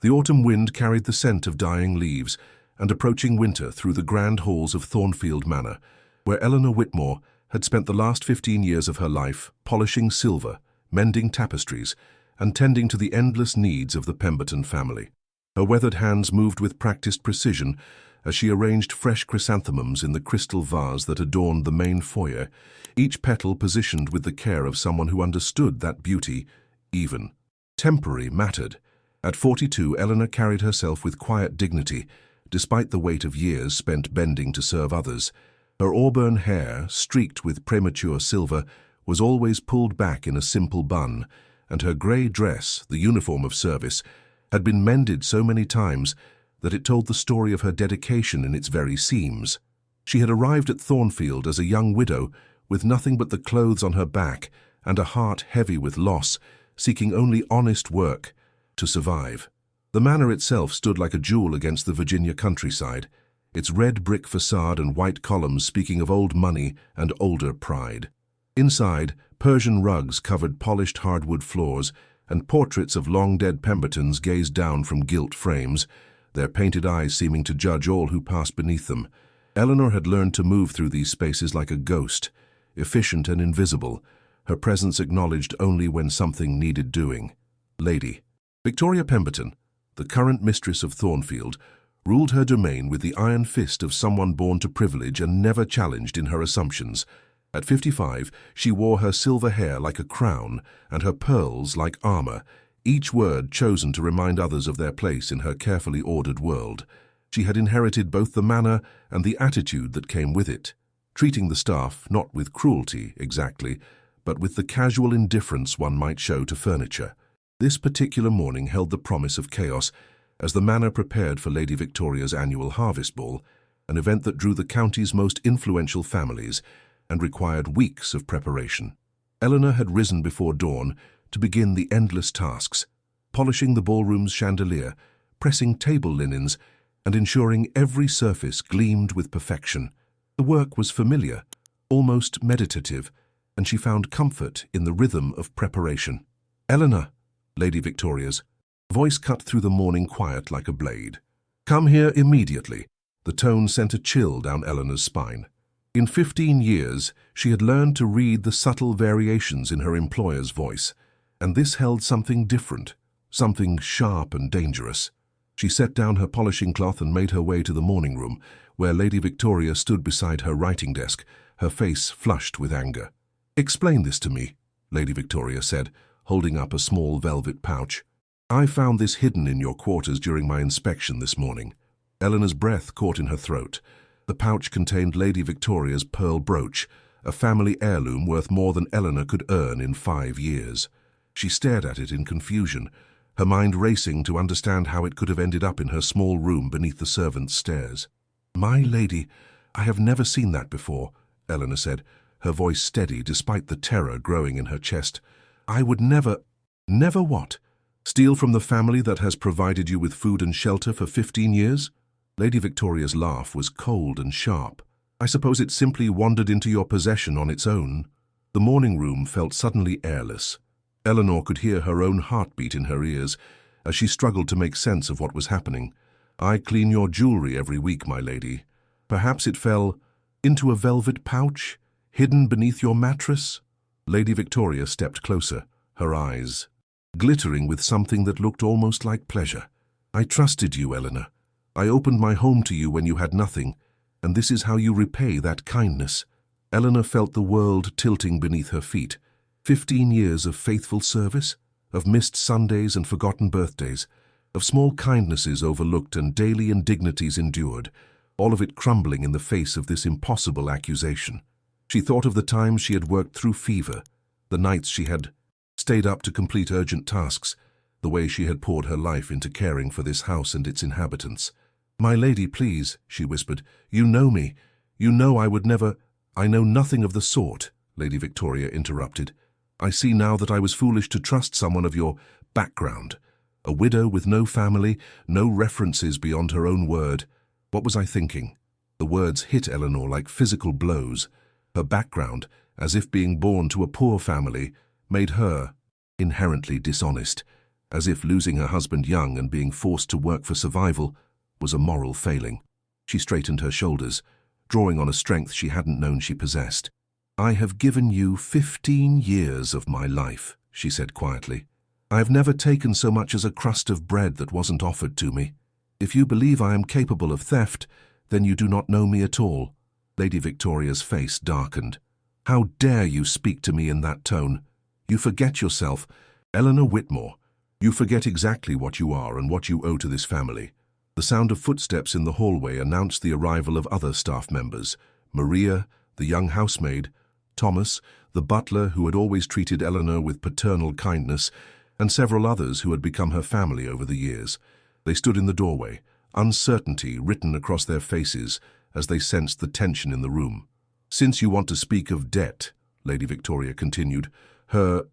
The autumn wind carried the scent of dying leaves and approaching winter through the grand halls of Thornfield Manor, where Eleanor Whitmore had spent the last 15 years of her life polishing silver, mending tapestries, and tending to the endless needs of the Pemberton family. Her weathered hands moved with practiced precision as she arranged fresh chrysanthemums in the crystal vase that adorned the main foyer, each petal positioned with the care of someone who understood that beauty, even temporary, mattered. At 42, Eleanor carried herself with quiet dignity, despite the weight of years spent bending to serve others. Her auburn hair, streaked with premature silver, was always pulled back in a simple bun, and her grey dress, the uniform of service, had been mended so many times that it told the story of her dedication in its very seams. She had arrived at Thornfield as a young widow, with nothing but the clothes on her back and a heart heavy with loss, seeking only honest work to survive. The manor itself stood like a jewel against the Virginia countryside, its red brick facade and white columns speaking of old money and older pride. Inside, Persian rugs covered polished hardwood floors, and portraits of long-dead Pembertons gazed down from gilt frames, their painted eyes seeming to judge all who passed beneath them. Eleanor had learned to move through these spaces like a ghost, efficient and invisible, her presence acknowledged only when something needed doing. Lady Victoria Pemberton, the current mistress of Thornfield, ruled her domain with the iron fist of someone born to privilege and never challenged in her assumptions. At 55, she wore her silver hair like a crown and her pearls like armor, each word chosen to remind others of their place in her carefully ordered world. She had inherited both the manner and the attitude that came with it, treating the staff not with cruelty exactly, but with the casual indifference one might show to furniture. This particular morning held the promise of chaos, as the manor prepared for Lady Victoria's annual harvest ball, an event that drew the county's most influential families and required weeks of preparation. Eleanor had risen before dawn to begin the endless tasks, polishing the ballroom's chandelier, pressing table linens, and ensuring every surface gleamed with perfection. The work was familiar, almost meditative, and she found comfort in the rhythm of preparation. "Eleanor," Lady Victoria's voice cut through the morning quiet like a blade. "Come here immediately." The tone sent a chill down Eleanor's spine. In 15 years, she had learned to read the subtle variations in her employer's voice, and this held something different, something sharp and dangerous. She set down her polishing cloth and made her way to the morning room, where Lady Victoria stood beside her writing desk, her face flushed with anger. "Explain this to me," Lady Victoria said, holding up a small velvet pouch. "I found this hidden in your quarters during my inspection this morning." Eleanor's breath caught in her throat. The pouch contained Lady Victoria's pearl brooch, a family heirloom worth more than Eleanor could earn in 5 years. She stared at it in confusion, her mind racing to understand how it could have ended up in her small room beneath the servants' stairs. "My lady, I have never seen that before," Eleanor said, her voice steady despite the terror growing in her chest. "I would never—" "Never what? Steal from the family that has provided you with food and shelter for 15 years? Lady Victoria's laugh was cold and sharp. "I suppose it simply wandered into your possession on its own." The morning room felt suddenly airless. Eleanor could hear her own heartbeat in her ears as she struggled to make sense of what was happening. "I clean your jewelry every week, my lady. Perhaps it fell into a velvet pouch, hidden beneath your mattress?" Lady Victoria stepped closer, her eyes glittering with something that looked almost like pleasure. "I trusted you, Eleanor. I opened my home to you when you had nothing, and this is how you repay that kindness." Eleanor felt the world tilting beneath her feet. 15 years of faithful service, of missed Sundays and forgotten birthdays, of small kindnesses overlooked and daily indignities endured, all of it crumbling in the face of this impossible accusation. She thought of the times she had worked through fever, the nights she had stayed up to complete urgent tasks, the way she had poured her life into caring for this house and its inhabitants. "My lady, please," she whispered. "You know me. You know I would never—" "I know nothing of the sort," Lady Victoria interrupted. "I see now that I was foolish to trust someone of your background. A widow with no family, no references beyond her own word. What was I thinking?" The words hit Eleanor like physical blows. Her background, as if being born to a poor family, made her inherently dishonest. as if losing her husband young and being forced to work for survival was a moral failing. She straightened her shoulders, drawing on a strength she hadn't known she possessed. "I have given you 15 years of my life," she said quietly. "I have never taken so much as a crust of bread that wasn't offered to me. If you believe I am capable of theft, then you do not know me at all." Lady Victoria's face darkened. "How dare you speak to me in that tone? You forget yourself. Eleanor Whitmore, you forget exactly what you are and what you owe to this family." The sound of footsteps in the hallway announced the arrival of other staff members: Maria, the young housemaid, Thomas, the butler who had always treated Eleanor with paternal kindness, and several others who had become her family over the years. They stood in the doorway, uncertainty written across their faces as they sensed the tension in the room. "Since you want to speak of debt," Lady Victoria continued, her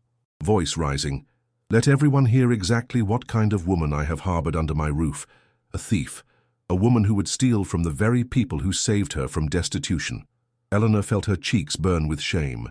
voice rising, "let everyone hear exactly what kind of woman I have harbored under my roof. A thief, a woman who would steal from the very people who saved her from destitution." Eleanor felt her cheeks burn with shame,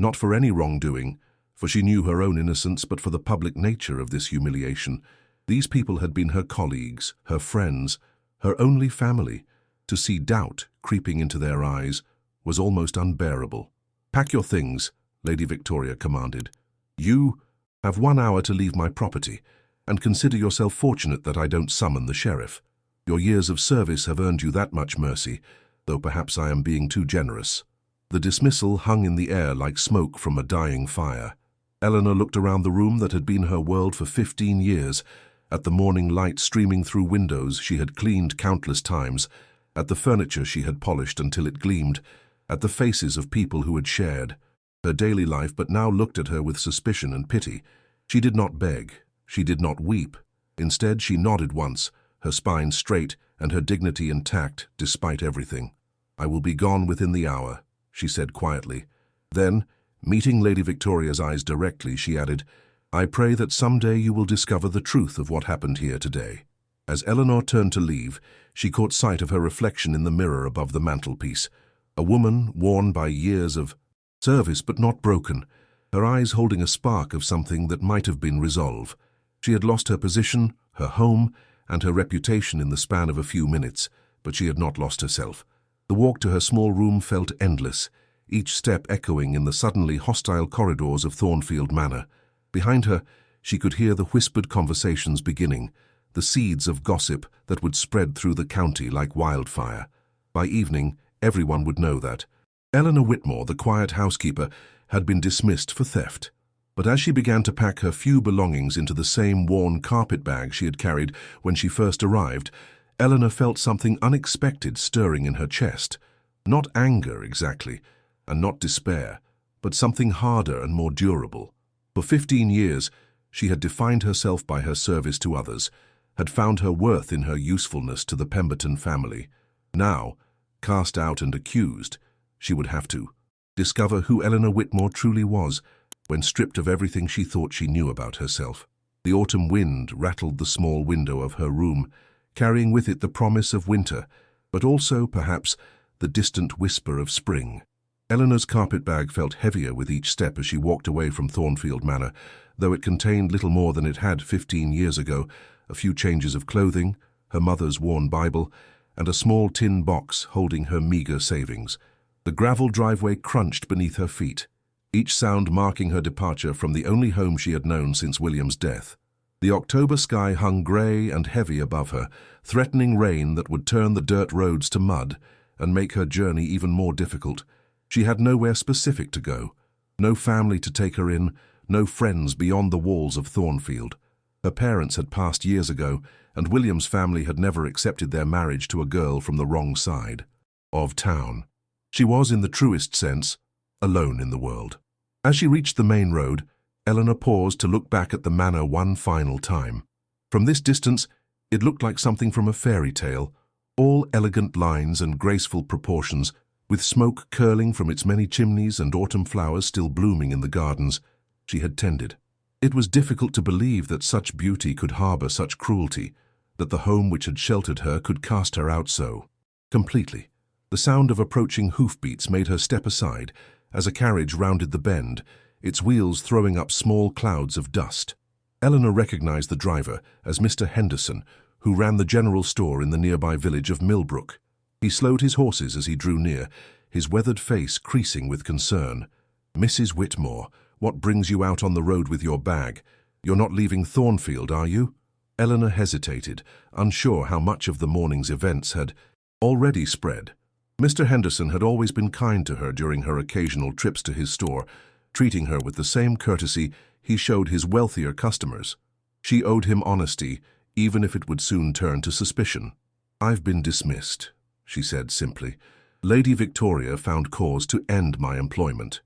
not for any wrongdoing, for she knew her own innocence, but for the public nature of this humiliation. These people had been her colleagues, her friends, her only family. To see doubt creeping into their eyes was almost unbearable. "Pack your things," Lady Victoria commanded. "You have 1 hour to leave my property, and consider yourself fortunate that I don't summon the sheriff. Your years of service have earned you that much mercy, though perhaps I am being too generous." The dismissal hung in the air like smoke from a dying fire. Eleanor looked around the room that had been her world for 15 years, at the morning light streaming through windows she had cleaned countless times, at the furniture she had polished until it gleamed, at the faces of people who had shared her daily life but now looked at her with suspicion and pity. She did not beg, she did not weep. Instead, she nodded once, her spine straight and her dignity intact despite everything. "I will be gone within the hour," she said quietly. Then, meeting Lady Victoria's eyes directly, she added, "I pray that someday you will discover the truth of what happened here today." As Eleanor turned to leave, she caught sight of her reflection in the mirror above the mantelpiece. A woman worn by years of service but not broken, her eyes holding a spark of something that might have been resolve. She had lost her position, her home, and her reputation in the span of a few minutes, but she had not lost herself. The walk to her small room felt endless, each step echoing in the suddenly hostile corridors of Thornfield Manor. Behind her, she could hear the whispered conversations beginning, the seeds of gossip that would spread through the county like wildfire. By evening, everyone would know that Eleanor Whitmore, the quiet housekeeper, had been dismissed for theft. But as she began to pack her few belongings into the same worn carpet bag she had carried when she first arrived, Eleanor felt something unexpected stirring in her chest. Not anger exactly, and not despair, but something harder and more durable. For 15 years, she had defined herself by her service to others, had found her worth in her usefulness to the Pemberton family. Now, cast out and accused, she would have to discover who Eleanor Whitmore truly was, when stripped of everything she thought she knew about herself. The autumn wind rattled the small window of her room, carrying with it the promise of winter, but also, perhaps, the distant whisper of spring. Eleanor's carpet-bag felt heavier with each step as she walked away from Thornfield Manor, though it contained little more than it had 15 years ago, a few changes of clothing, her mother's worn Bible, and a small tin box holding her meager savings. The gravel driveway crunched beneath her feet, each sound marking her departure from the only home she had known since William's death. The October sky hung grey and heavy above her, threatening rain that would turn the dirt roads to mud and make her journey even more difficult. She had nowhere specific to go, no family to take her in, no friends beyond the walls of Thornfield. Her parents had passed years ago, and William's family had never accepted their marriage to a girl from the wrong side of town. She was, in the truest sense, alone in the world. As she reached the main road, Eleanor paused to look back at the manor one final time. From this distance, it looked like something from a fairy tale, all elegant lines and graceful proportions, with smoke curling from its many chimneys and autumn flowers still blooming in the gardens she had tended. It was difficult to believe that such beauty could harbor such cruelty, that the home which had sheltered her could cast her out so completely. The sound of approaching hoofbeats made her step aside as a carriage rounded the bend, its wheels throwing up small clouds of dust. Eleanor recognized the driver as Mr. Henderson, who ran the general store in the nearby village of Millbrook. He slowed his horses as he drew near, his weathered face creasing with concern. "Mrs. Whitmore, what brings you out on the road with your bag? You're not leaving Thornfield, are you?" Eleanor hesitated, unsure how much of the morning's events had already spread. Mr. Henderson had always been kind to her during her occasional trips to his store, treating her with the same courtesy he showed his wealthier customers. She owed him honesty, even if it would soon turn to suspicion. "I've been dismissed," she said simply. "Lady Victoria found cause to end my employment."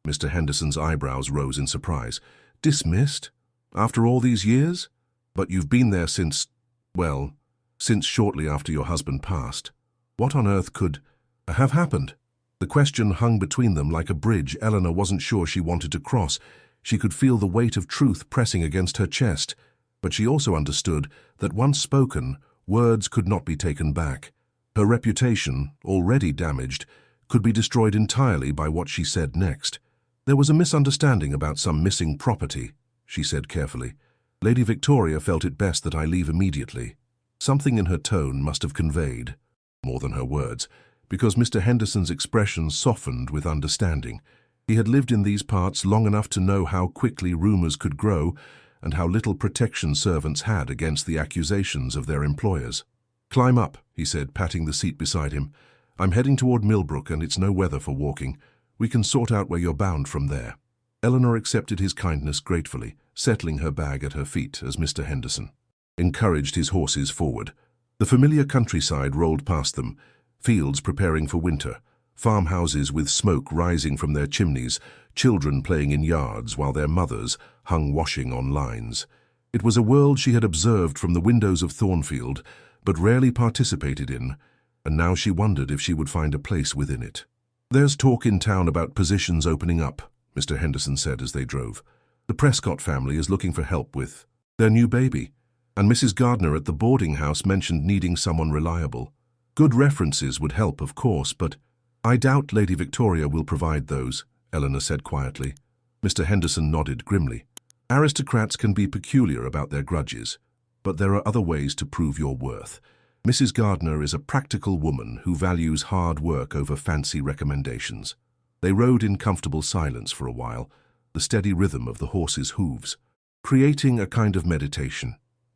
Mr. Henderson's eyebrows rose in surprise. "Dismissed? After all these years? But you've been there since, well, since shortly after your husband passed. What on earth could have happened?" The question hung between them like a bridge Eleanor wasn't sure she wanted to cross. She could feel the weight of truth pressing against her chest, but she also understood that once spoken, words could not be taken back. Her reputation, already damaged, could be destroyed entirely by what she said next. "There was a misunderstanding about some missing property," she said carefully. "Lady Victoria felt it best that I leave immediately." Something in her tone must have conveyed more than her words, because Mr. Henderson's expression softened with understanding. He had lived in these parts long enough to know how quickly rumors could grow and how little protection servants had against the accusations of their employers. "Climb up," he said, patting the seat beside him. "I'm heading toward Millbrook and it's no weather for walking. We can sort out where you're bound from there." Eleanor accepted his kindness gratefully, settling her bag at her feet as Mr. Henderson encouraged his horses forward. The familiar countryside rolled past them, fields preparing for winter, farmhouses with smoke rising from their chimneys, children playing in yards while their mothers hung washing on lines. It was a world she had observed from the windows of Thornfield, but rarely participated in, and now she wondered if she would find a place within it. "There's talk in town about positions opening up," Mr. Henderson said as they drove. "The Prescott family is looking for help with their new baby, and Mrs. Gardner at the boarding house mentioned needing someone reliable. Good references would help, of course, but—" "I doubt Lady Victoria will provide those," Eleanor said quietly. Mr. Henderson nodded grimly. "Aristocrats can be peculiar about their grudges, but there are other ways to prove your worth. Mrs. Gardner is a practical woman who values hard work over fancy recommendations." They rode in comfortable silence for a while, the steady rhythm of the horses' hooves, creating a kind of meditation.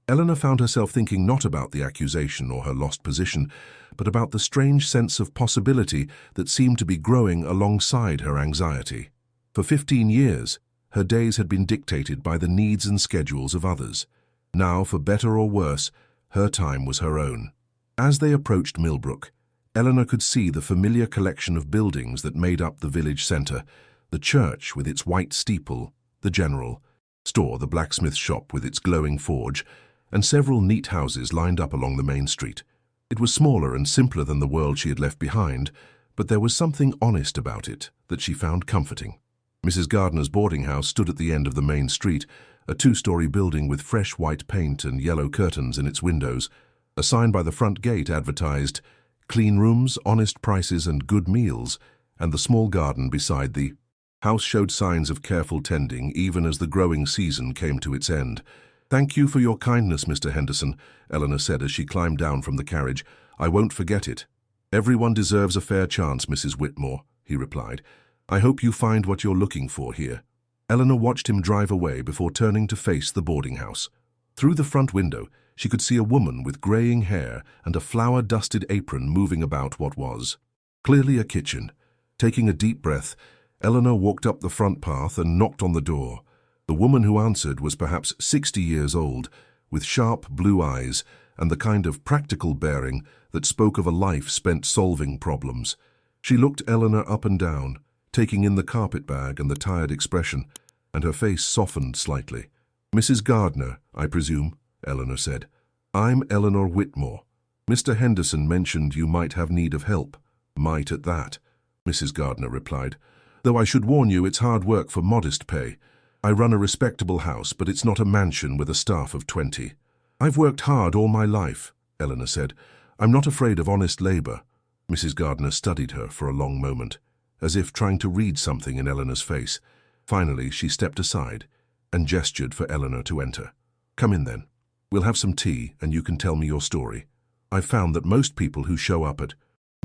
Eleanor found herself thinking not about the accusation or her lost position, but about the strange sense of possibility that seemed to be growing alongside her anxiety. For 15 years, her days had been dictated by the needs and schedules of others. Now, for better or worse, her time was her own. As they approached Millbrook, Eleanor could see the familiar collection of buildings that made up the village centre, the church with its white steeple, the general store, the blacksmith shop with its glowing forge, and several neat houses lined up along the main street. It was smaller and simpler than the world she had left behind, but there was something honest about it that she found comforting. Mrs. Gardner's boarding house stood at the end of the main street, a two-story building with fresh white paint and yellow curtains in its windows. A sign by the front gate advertised clean rooms, honest prices and good meals, and the small garden beside the house showed signs of careful tending even as the growing season came to its end. "Thank you for your kindness, Mr. Henderson," Eleanor said as she climbed down from the carriage. "I won't forget it." "Everyone deserves a fair chance, Mrs. Whitmore," he replied. "I hope you find what you're looking for here." Eleanor watched him drive away before turning to face the boarding house. Through the front window, she could see a woman with graying hair and a flour-dusted apron moving about what was clearly a kitchen. Taking a deep breath, Eleanor walked up the front path and knocked on the door. The woman who answered was perhaps 60 years old, with sharp blue eyes and the kind of practical bearing that spoke of a life spent solving problems. She looked Eleanor up and down, taking in the carpetbag and the tired expression, and her face softened slightly. "Mrs. Gardner, I presume," Eleanor said. "I'm Eleanor Whitmore. Mr. Henderson mentioned you might have need of help." "Might at that," Mrs. Gardner replied. "Though I should warn you it's hard work for modest pay. I run a respectable house, but it's not a mansion with a staff of 20. "I've worked hard all my life," Eleanor said. "I'm not afraid of honest labor." Mrs. Gardner studied her for a long moment, as if trying to read something in Eleanor's face. Finally, she stepped aside, and gestured for Eleanor to enter. "Come in then. We'll have some tea and you can tell me your story. I've found that most people who show up at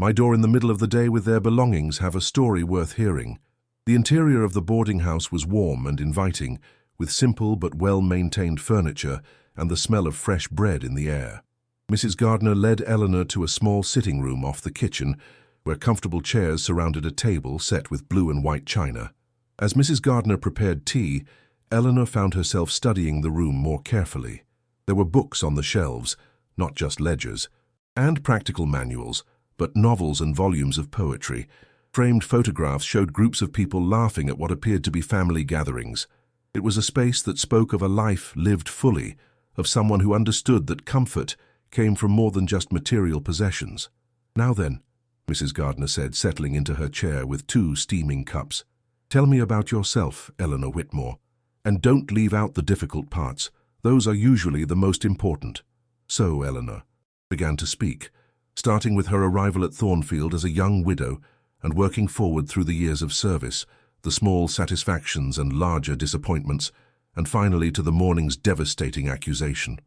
my door in the middle of the day with their belongings have a story worth hearing." The interior of the boarding house was warm and inviting, with simple but well-maintained furniture and the smell of fresh bread in the air. Mrs. Gardner led Eleanor to a small sitting room off the kitchen, where comfortable chairs surrounded a table set with blue and white china. As Mrs. Gardner prepared tea, Eleanor found herself studying the room more carefully. There were books on the shelves, not just ledgers, and practical manuals, but novels and volumes of poetry. Framed photographs showed groups of people laughing at what appeared to be family gatherings. It was a space that spoke of a life lived fully, of someone who understood that comfort came from more than just material possessions. "Now then," Mrs. Gardner said, settling into her chair with 2 steaming cups. "Tell me about yourself, Eleanor Whitmore. And don't leave out the difficult parts. Those are usually the most important." So Eleanor began to speak, starting with her arrival at Thornfield as a young widow and working forward through the years of service, the small satisfactions and larger disappointments, and finally to the morning's devastating accusation.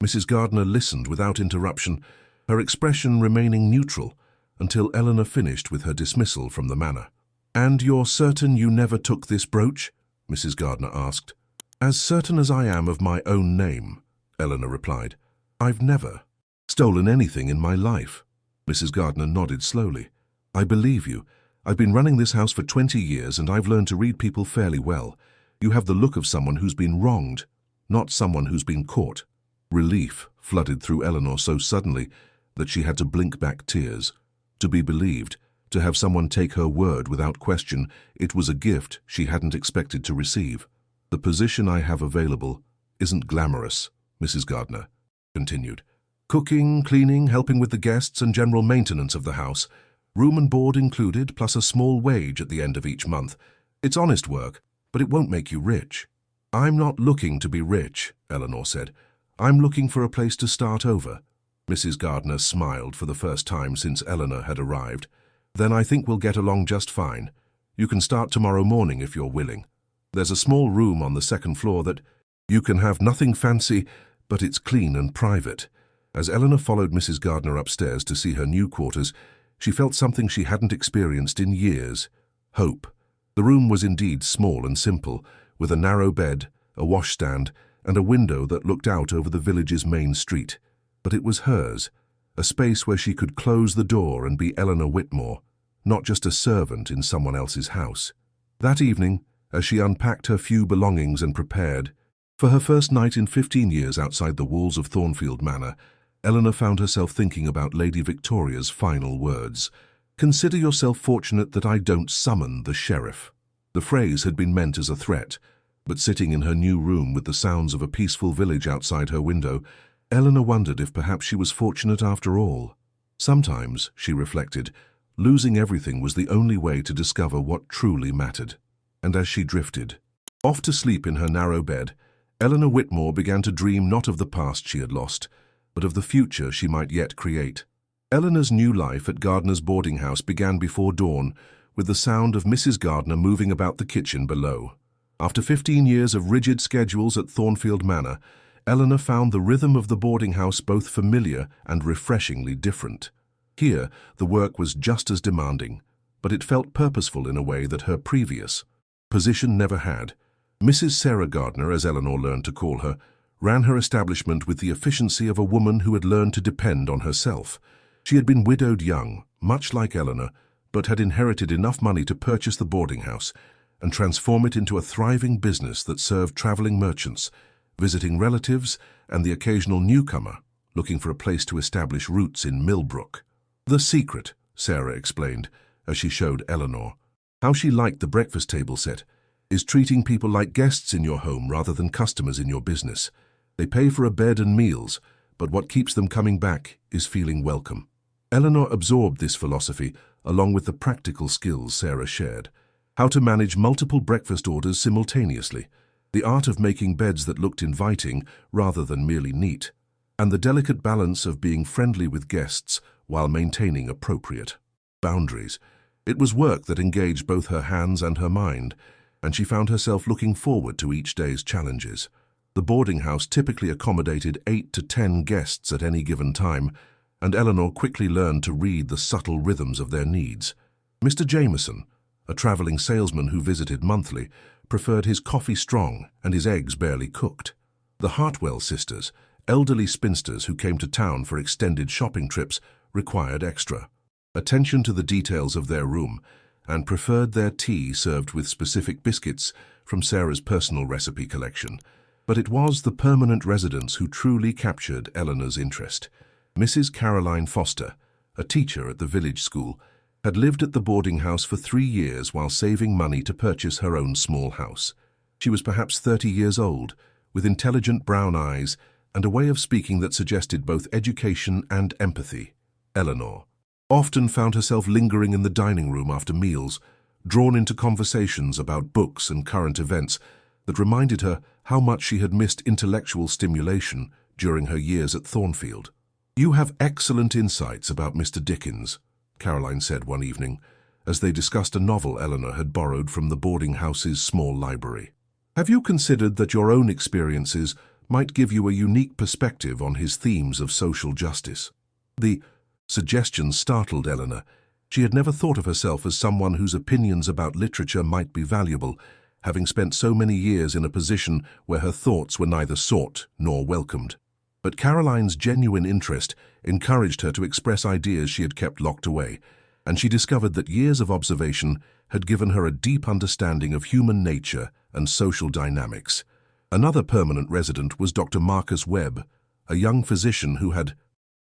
Mrs. Gardner listened without interruption, her expression remaining neutral, until Eleanor finished with her dismissal from the manor. "And you're certain you never took this brooch?" Mrs. Gardner asked. "As certain as I am of my own name," Eleanor replied. "I've never stolen anything in my life." Mrs. Gardner nodded slowly. "I believe you. I've been running this house for 20 years and I've learned to read people fairly well. You have the look of someone who's been wronged, not someone who's been caught." Relief flooded through Eleanor so suddenly that she had to blink back tears. To be believed, to have someone take her word without question, it was a gift she hadn't expected to receive. "The position I have available isn't glamorous," Mrs. Gardner continued. "Cooking, cleaning, helping with the guests and general maintenance of the house. Room and board included, plus a small wage at the end of each month. It's honest work, but it won't make you rich." "I'm not looking to be rich," Eleanor said. "I'm looking for a place to start over." Mrs. Gardner smiled for the first time since Eleanor had arrived. "Then I think we'll get along just fine. You can start tomorrow morning if you're willing. There's a small room on the 2nd floor that you can have nothing fancy, but it's clean and private." As Eleanor followed Mrs. Gardner upstairs to see her new quarters, she felt something she hadn't experienced in years: hope. The room was indeed small and simple, with a narrow bed, a washstand, and a window that looked out over the village's main street. But it was hers, a space where she could close the door and be Eleanor Whitmore, not just a servant in someone else's house. That evening, as she unpacked her few belongings and prepared for her first night in 15 years outside the walls of Thornfield Manor, Eleanor found herself thinking about Lady Victoria's final words. "Consider yourself fortunate that I don't summon the sheriff." The phrase had been meant as a threat, but sitting in her new room with the sounds of a peaceful village outside her window, Eleanor wondered if perhaps she was fortunate after all. Sometimes, she reflected, losing everything was the only way to discover what truly mattered. And as she drifted off to sleep in her narrow bed, Eleanor Whitmore began to dream not of the past she had lost, but of the future she might yet create. Eleanor's new life at Gardner's boarding house began before dawn, with the sound of Mrs. Gardner moving about the kitchen below. After 15 years of rigid schedules at Thornfield Manor, Eleanor found the rhythm of the boarding house both familiar and refreshingly different. Here, the work was just as demanding, but it felt purposeful in a way that her previous position never had. Mrs. Sarah Gardner, as Eleanor learned to call her, ran her establishment with the efficiency of a woman who had learned to depend on herself. She had been widowed young, much like Eleanor, but had inherited enough money to purchase the boarding house and transform it into a thriving business that served traveling merchants, visiting relatives, and the occasional newcomer looking for a place to establish roots in Millbrook. "The secret," Sarah explained, as she showed Eleanor how she liked the breakfast table set, "is treating people like guests in your home rather than customers in your business. They pay for a bed and meals, but what keeps them coming back is feeling welcome." Eleanor absorbed this philosophy along with the practical skills Sarah shared: how to manage multiple breakfast orders simultaneously, the art of making beds that looked inviting rather than merely neat, and the delicate balance of being friendly with guests while maintaining appropriate boundaries. It was work that engaged both her hands and her mind, and she found herself looking forward to each day's challenges. The boarding house typically accommodated 8 to 10 guests at any given time, and Eleanor quickly learned to read the subtle rhythms of their needs. Mr. Jameson, a traveling salesman who visited monthly, preferred his coffee strong and his eggs barely cooked. The Hartwell sisters, elderly spinsters who came to town for extended shopping trips, required extra attention to the details of their room and preferred their tea served with specific biscuits from Sarah's personal recipe collection. But it was the permanent residents who truly captured Eleanor's interest. Mrs. Caroline Foster, a teacher at the village school, had lived at the boarding house for 3 years while saving money to purchase her own small house. She was perhaps 30 years old, with intelligent brown eyes and a way of speaking that suggested both education and empathy. Eleanor often found herself lingering in the dining room after meals, drawn into conversations about books and current events that reminded her how much she had missed intellectual stimulation during her years at Thornfield. "You have excellent insights about Mr. Dickens," Caroline said one evening, as they discussed a novel Eleanor had borrowed from the boarding house's small library. "Have you considered that your own experiences might give you a unique perspective on his themes of social justice?" The suggestion startled Eleanor. She had never thought of herself as someone whose opinions about literature might be valuable, having spent so many years in a position where her thoughts were neither sought nor welcomed. But Caroline's genuine interest encouraged her to express ideas she had kept locked away, and she discovered that years of observation had given her a deep understanding of human nature and social dynamics. Another permanent resident was Dr. Marcus Webb, a young physician who had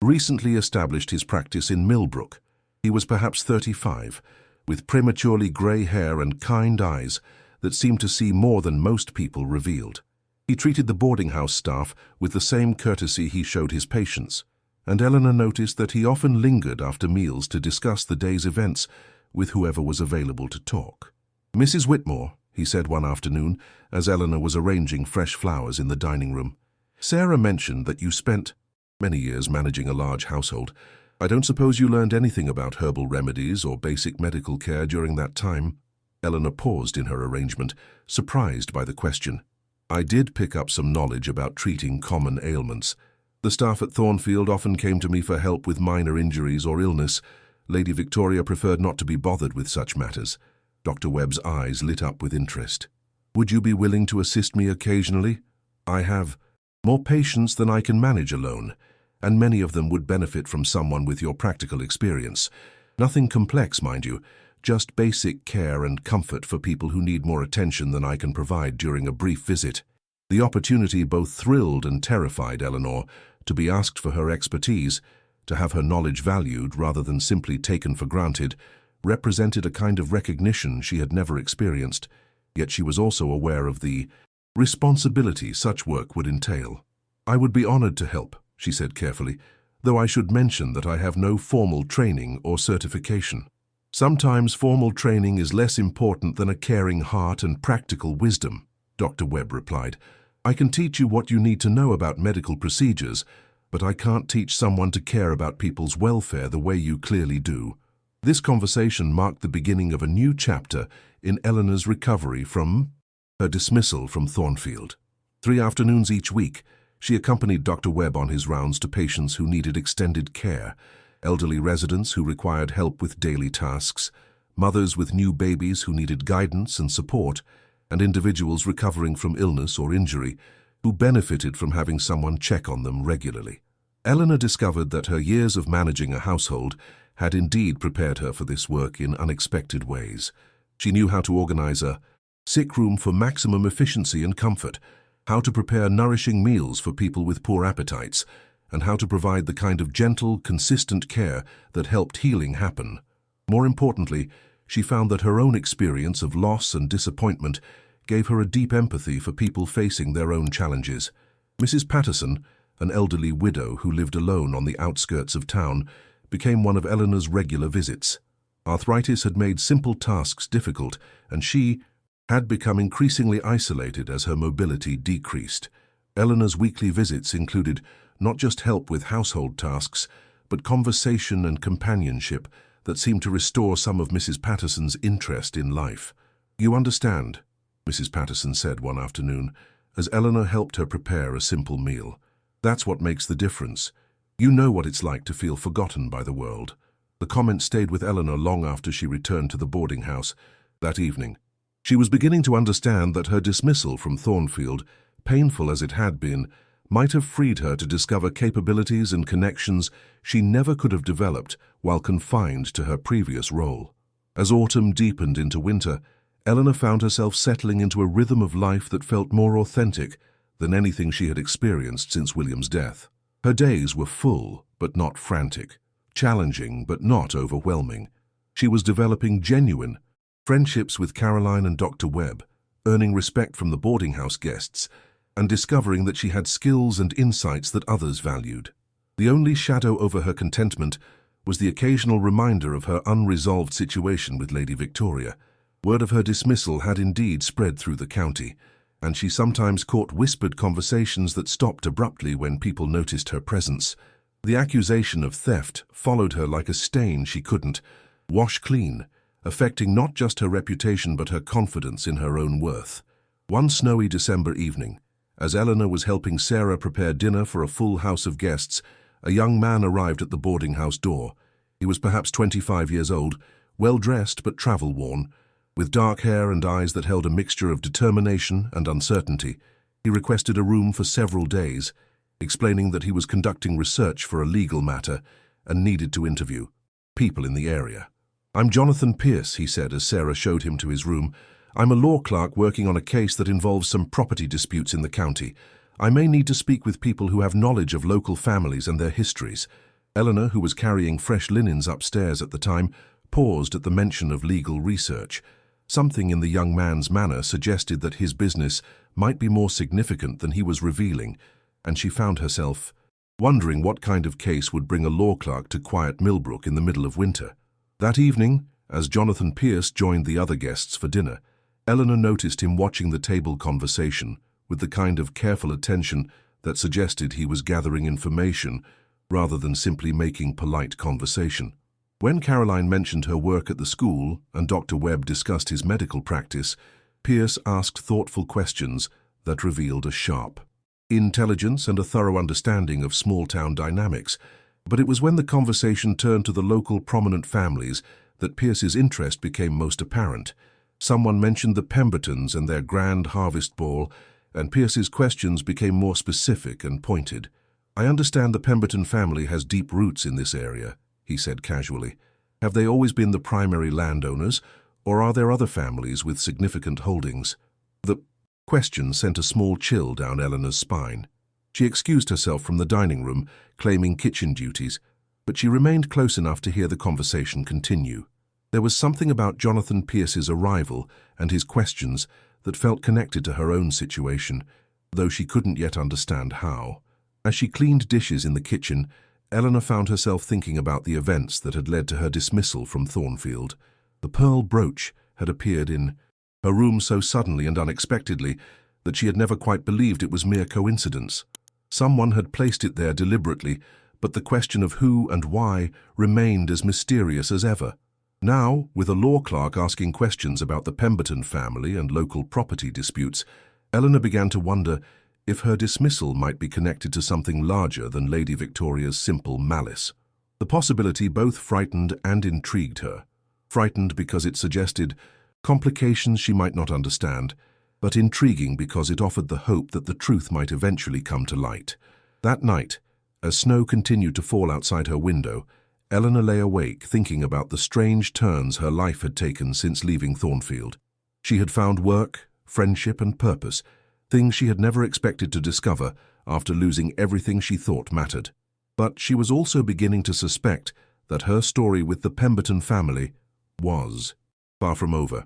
recently established his practice in Millbrook. He was perhaps 35, with prematurely grey hair and kind eyes that seemed to see more than most people revealed. He treated the boarding house staff with the same courtesy he showed his patients, and Eleanor noticed that he often lingered after meals to discuss the day's events with whoever was available to talk. "Mrs. Whitmore," he said one afternoon, as Eleanor was arranging fresh flowers in the dining room, "Sarah mentioned that you spent many years managing a large household. I don't suppose you learned anything about herbal remedies or basic medical care during that time?" Eleanor paused in her arrangement, surprised by the question. "I did pick up some knowledge about treating common ailments. The staff at Thornfield often came to me for help with minor injuries or illness. Lady Victoria preferred not to be bothered with such matters." Dr. Webb's eyes lit up with interest. "Would you be willing to assist me occasionally? I have more patients than I can manage alone, and many of them would benefit from someone with your practical experience. Nothing complex, mind you, just basic care and comfort for people who need more attention than I can provide during a brief visit." The opportunity both thrilled and terrified Eleanor. To be asked for her expertise, to have her knowledge valued rather than simply taken for granted, represented a kind of recognition she had never experienced, yet she was also aware of the responsibility such work would entail. "I would be honored to help," she said carefully, "though I should mention that I have no formal training or certification." "Sometimes formal training is less important than a caring heart and practical wisdom," Dr. Webb replied. "I can teach you what you need to know about medical procedures, but I can't teach someone to care about people's welfare the way you clearly do." This conversation marked the beginning of a new chapter in Eleanor's recovery from her dismissal from Thornfield. 3 afternoons each week, she accompanied Dr. Webb on his rounds to patients who needed extended care, elderly residents who required help with daily tasks, mothers with new babies who needed guidance and support, and individuals recovering from illness or injury who benefited from having someone check on them regularly. Eleanor discovered that her years of managing a household had indeed prepared her for this work in unexpected ways. She knew how to organize a sick room for maximum efficiency and comfort, how to prepare nourishing meals for people with poor appetites, and how to provide the kind of gentle, consistent care that helped healing happen. More importantly, she found that her own experience of loss and disappointment gave her a deep empathy for people facing their own challenges. Mrs. Patterson, an elderly widow who lived alone on the outskirts of town, became one of Eleanor's regular visits. Arthritis had made simple tasks difficult, and she had become increasingly isolated as her mobility decreased. Eleanor's weekly visits included not just help with household tasks, but conversation and companionship that seemed to restore some of Mrs. Patterson's interest in life. "You understand," Mrs. Patterson said one afternoon, as Eleanor helped her prepare a simple meal. "That's what makes the difference. You know what it's like to feel forgotten by the world." The comment stayed with Eleanor long after she returned to the boarding house that evening. She was beginning to understand that her dismissal from Thornfield, painful as it had been, might have freed her to discover capabilities and connections she never could have developed while confined to her previous role. As autumn deepened into winter, Eleanor found herself settling into a rhythm of life that felt more authentic than anything she had experienced since William's death. Her days were full, but not frantic, challenging, but not overwhelming. She was developing genuine friendships with Caroline and Dr. Webb, earning respect from the boarding house guests, and discovering that she had skills and insights that others valued. The only shadow over her contentment was the occasional reminder of her unresolved situation with Lady Victoria. Word of her dismissal had indeed spread through the county, and she sometimes caught whispered conversations that stopped abruptly when people noticed her presence. The accusation of theft followed her like a stain she couldn't wash clean, affecting not just her reputation but her confidence in her own worth. One snowy December evening, as Eleanor was helping Sarah prepare dinner for a full house of guests, a young man arrived at the boarding house door. He was perhaps 25 years old, well-dressed but travel-worn, with dark hair and eyes that held a mixture of determination and uncertainty. He requested a room for several days, explaining that he was conducting research for a legal matter and needed to interview people in the area. "I'm Jonathan Pierce," he said as Sarah showed him to his room. "I'm a law clerk working on a case that involves some property disputes in the county. I may need to speak with people who have knowledge of local families and their histories." Eleanor, who was carrying fresh linens upstairs at the time, paused at the mention of legal research. Something in the young man's manner suggested that his business might be more significant than he was revealing, and she found herself wondering what kind of case would bring a law clerk to quiet Millbrook in the middle of winter. That evening, as Jonathan Pierce joined the other guests for dinner, Eleanor noticed him watching the table conversation with the kind of careful attention that suggested he was gathering information rather than simply making polite conversation. When Caroline mentioned her work at the school and Dr. Webb discussed his medical practice, Pierce asked thoughtful questions that revealed a sharp intelligence and a thorough understanding of small-town dynamics. But it was when the conversation turned to the local prominent families that Pierce's interest became most apparent. Someone mentioned the Pembertons and their grand harvest ball, and Pierce's questions became more specific and pointed. "I understand the Pemberton family has deep roots in this area," he said casually. "Have they always been the primary landowners, or are there other families with significant holdings?" The question sent a small chill down Eleanor's spine. She excused herself from the dining room, claiming kitchen duties, but she remained close enough to hear the conversation continue. There was something about Jonathan Pierce's arrival and his questions that felt connected to her own situation, though she couldn't yet understand how. As she cleaned dishes in the kitchen, Eleanor found herself thinking about the events that had led to her dismissal from Thornfield. The pearl brooch had appeared in her room so suddenly and unexpectedly that she had never quite believed it was mere coincidence. Someone had placed it there deliberately, but the question of who and why remained as mysterious as ever. Now, with a law clerk asking questions about the Pemberton family and local property disputes, Eleanor began to wonder if her dismissal might be connected to something larger than Lady Victoria's simple malice. The possibility both frightened and intrigued her. Frightened because it suggested complications she might not understand, but intriguing because it offered the hope that the truth might eventually come to light. That night, as snow continued to fall outside her window, Eleanor lay awake thinking about the strange turns her life had taken since leaving Thornfield. She had found work, friendship, and purpose, things she had never expected to discover after losing everything she thought mattered. But she was also beginning to suspect that her story with the Pemberton family was far from over.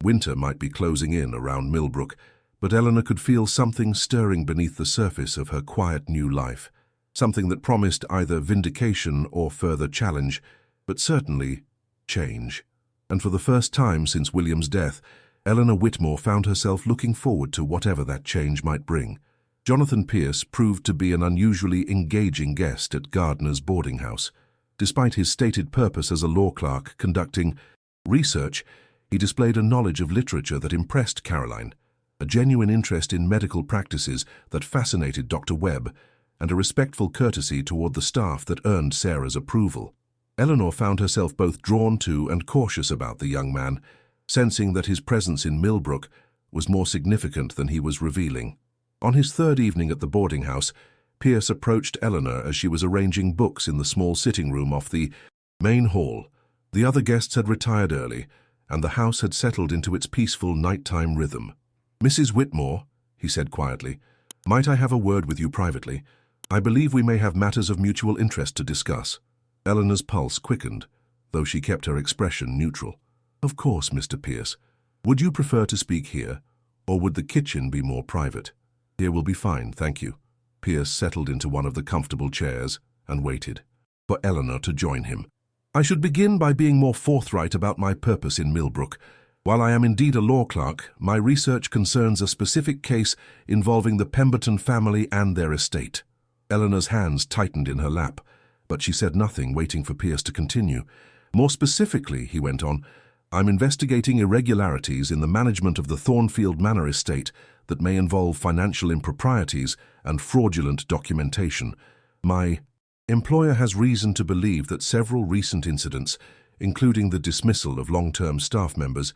Winter might be closing in around Millbrook, but Eleanor could feel something stirring beneath the surface of her quiet new life, something that promised either vindication or further challenge, but certainly change. And for the first time since William's death, Eleanor Whitmore found herself looking forward to whatever that change might bring. Jonathan Pierce proved to be an unusually engaging guest at Gardner's boarding house. Despite his stated purpose as a law clerk conducting research, he displayed a knowledge of literature that impressed Caroline. a genuine interest in medical practices that fascinated Dr. Webb, and a respectful courtesy toward the staff that earned Sarah's approval. Eleanor found herself both drawn to and cautious about the young man, sensing that his presence in Millbrook was more significant than he was revealing. On his third evening at the boarding house, Pierce approached Eleanor as she was arranging books in the small sitting room off the main hall. The other guests had retired early, and the house had settled into its peaceful nighttime rhythm. "Mrs. Whitmore," he said quietly, "might I have a word with you privately? I believe we may have matters of mutual interest to discuss." Eleanor's pulse quickened, though she kept her expression neutral. "Of course, Mr. Pierce. Would you prefer to speak here, or would the kitchen be more private?" "Here will be fine, thank you." Pierce settled into one of the comfortable chairs and waited for Eleanor to join him. "I should begin by being more forthright about my purpose in Millbrook. While I am indeed a law clerk, my research concerns a specific case involving the Pemberton family and their estate." Eleanor's hands tightened in her lap, but she said nothing, waiting for Pierce to continue. "More specifically," he went on, "I'm investigating irregularities in the management of the Thornfield Manor estate that may involve financial improprieties and fraudulent documentation. My employer has reason to believe that several recent incidents, including the dismissal of long-term staff members,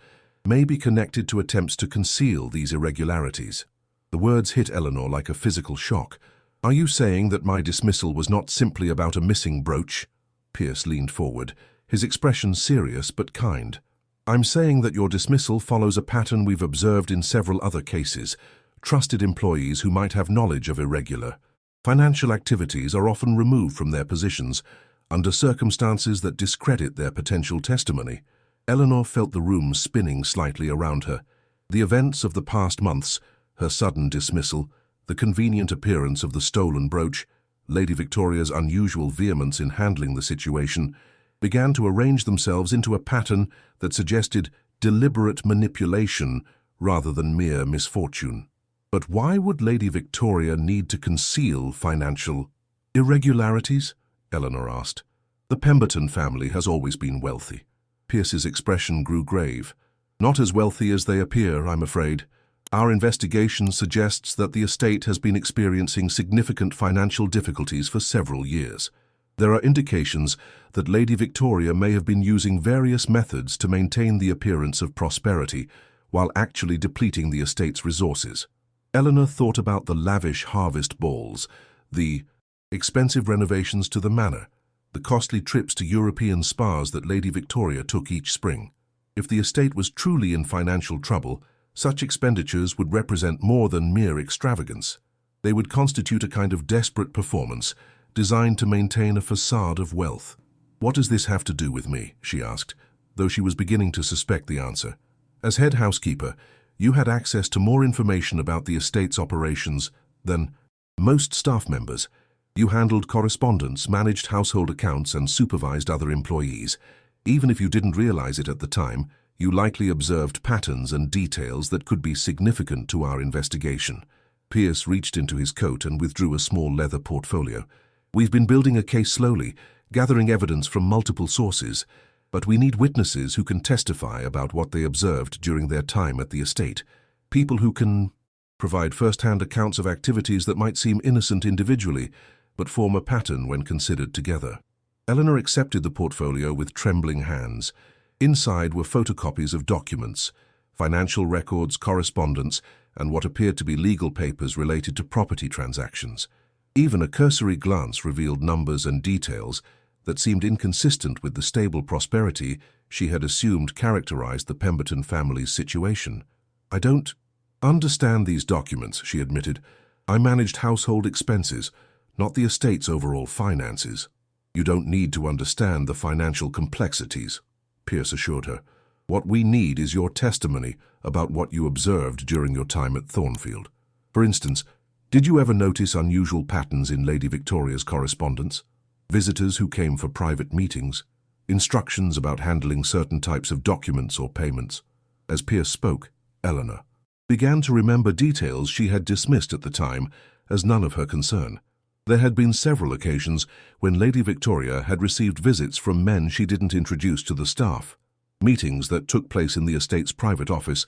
may be connected to attempts to conceal these irregularities." The words hit Eleanor like a physical shock. "Are you saying that my dismissal was not simply about a missing brooch?" Pierce leaned forward, his expression serious but kind. "I'm saying that your dismissal follows a pattern we've observed in several other cases. Trusted employees who might have knowledge of irregular financial activities are often removed from their positions under circumstances that discredit their potential testimony." Eleanor felt the room spinning slightly around her. The events of the past months, her sudden dismissal, the convenient appearance of the stolen brooch, Lady Victoria's unusual vehemence in handling the situation, began to arrange themselves into a pattern that suggested deliberate manipulation rather than mere misfortune. But why would Lady Victoria need to conceal financial irregularities? Eleanor asked. "The Pemberton family has always been wealthy." Pierce's expression grew grave. "Not as wealthy as they appear, I'm afraid. Our investigation suggests that the estate has been experiencing significant financial difficulties for several years. There are indications that Lady Victoria may have been using various methods to maintain the appearance of prosperity while actually depleting the estate's resources." Eleanor thought about the lavish harvest balls, the expensive renovations to the manor, the costly trips to European spas that Lady Victoria took each spring. If the estate was truly in financial trouble, such expenditures would represent more than mere extravagance. They would constitute a kind of desperate performance designed to maintain a facade of wealth. "What does this have to do with me?" she asked, though she was beginning to suspect the answer. "As head housekeeper, you had access to more information about the estate's operations than most staff members. You handled correspondence, managed household accounts, and supervised other employees. Even if you didn't realize it at the time, you likely observed patterns and details that could be significant to our investigation." Pierce reached into his coat and withdrew a small leather portfolio. "We've been building a case slowly, gathering evidence from multiple sources, but we need witnesses who can testify about what they observed during their time at the estate. People who can provide first-hand accounts of activities that might seem innocent individually, but form a pattern when considered together." Eleanor accepted the portfolio with trembling hands. Inside were photocopies of documents, financial records, correspondence, and what appeared to be legal papers related to property transactions. Even a cursory glance revealed numbers and details that seemed inconsistent with the stable prosperity she had assumed characterized the Pemberton family's situation. "I don't understand these documents," she admitted. "I managed household expenses, not the estate's overall finances." "You don't need to understand the financial complexities," Pierce assured her. "What we need is your testimony about what you observed during your time at Thornfield. For instance, did you ever notice unusual patterns in Lady Victoria's correspondence? Visitors who came for private meetings? Instructions about handling certain types of documents or payments?" As Pierce spoke, Eleanor began to remember details she had dismissed at the time as none of her concern. There had been several occasions when Lady Victoria had received visits from men she didn't introduce to the staff, meetings that took place in the estate's private office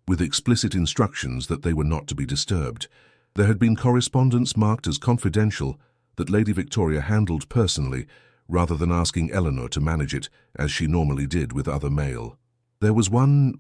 with explicit instructions that they were not to be disturbed. There had been correspondence marked as confidential that Lady Victoria handled personally, rather than asking Eleanor to manage it, as she normally did with other mail. There was one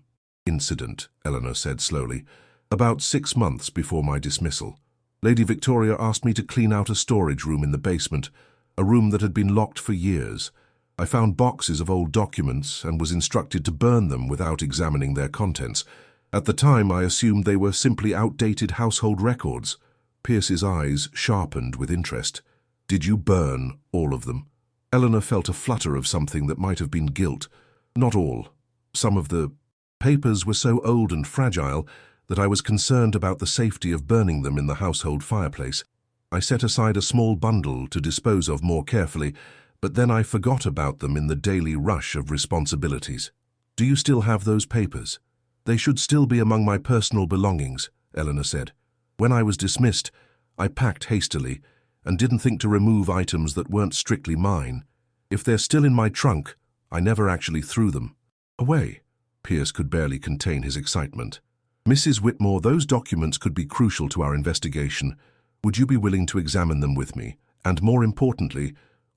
incident, Eleanor said slowly, about 6 months before my dismissal. Lady Victoria asked me to clean out a storage room in the basement, a room that had been locked for years. I found boxes of old documents and was instructed to burn them without examining their contents. At the time, I assumed they were simply outdated household records. Pierce's eyes sharpened with interest. Did you burn all of them? Eleanor felt a flutter of something that might have been guilt. Not all. Some of the papers were so old and fragile that I was concerned about the safety of burning them in the household fireplace. I set aside a small bundle to dispose of more carefully, but then I forgot about them in the daily rush of responsibilities. Do you still have those papers? They should still be among my personal belongings, Eleanor said. When I was dismissed, I packed hastily and didn't think to remove items that weren't strictly mine. If they're still in my trunk, I never actually threw them away. Pierce could barely contain his excitement. Mrs. Whitmore, those documents could be crucial to our investigation. Would you be willing to examine them with me? And more importantly,